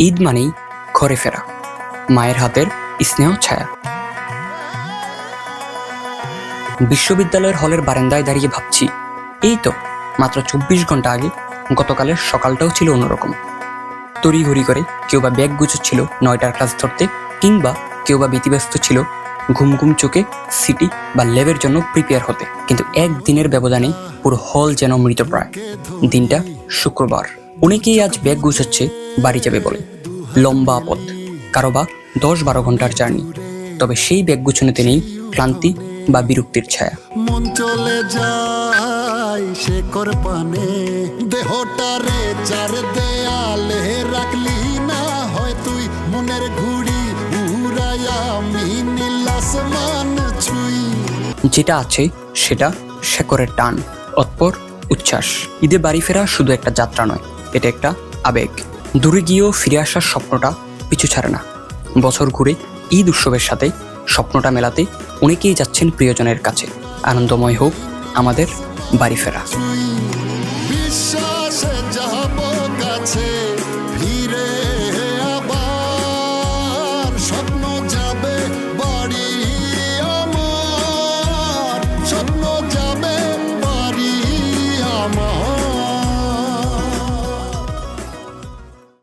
ঈদ মানেই ঘরে ফেরা, মায়ের হাতের স্নেহ ছায়া। বিশ্ববিদ্যালয়ের হলের বারান্দায় দাঁড়িয়ে ভাবছি, এই তো মাত্র 24 ঘন্টা আগে গতকালের সকালটাও ছিল অন্যরকম। তড়িঘড়ি করে কেউ বা ব্যাগ গুছোচ্ছিল 9টার ক্লাস ধরতে, কিংবা কেউ বা ব্যতিব্যস্ত ছিল ঘুম ঘুম চোখে সিটি বা ল্যাবের জন্য প্রিপেয়ার হতে। কিন্তু একদিনের ব্যবধানে পুরো হল যেন মৃতপ্রায়। দিনটা শুক্রবার। অনেকেই আজ ব্যাগ গুছোচ্ছে বাড়ি যাবে বলে। লম্বা পথ, কারো বা 10-12 ঘন্টার জার্নি। তবে সেই ব্যাগ গুছানোতে নেই ক্লান্তি বা বিরক্তির ছায়া। মন চলে যায় শেকর পানে, দেহটারে চার দেয়ালে রাখলি না হয় তুই, মনের ঘুড়ি উড়াইয়া মিনিল আসমান ছুঁই। যেটা আছে সেটা শেকরের টান, অতঃপর উচ্ছ্বাস। ঈদে বাড়ি ফেরা শুধু একটা যাত্রা নয়, এটা একটা আবেগ। দূরে গিয়েও ফিরে আসার স্বপ্নটা পিছু ছাড়ে না। বছর ঘুরে ঈদ উৎসবের সাথে স্বপ্নটা মেলাতে অনেকেই যাচ্ছেন প্রিয়জনের কাছে। আনন্দময় হোক আমাদের বাড়ি ফেরা। বিশ্বাসে যাব কাছে।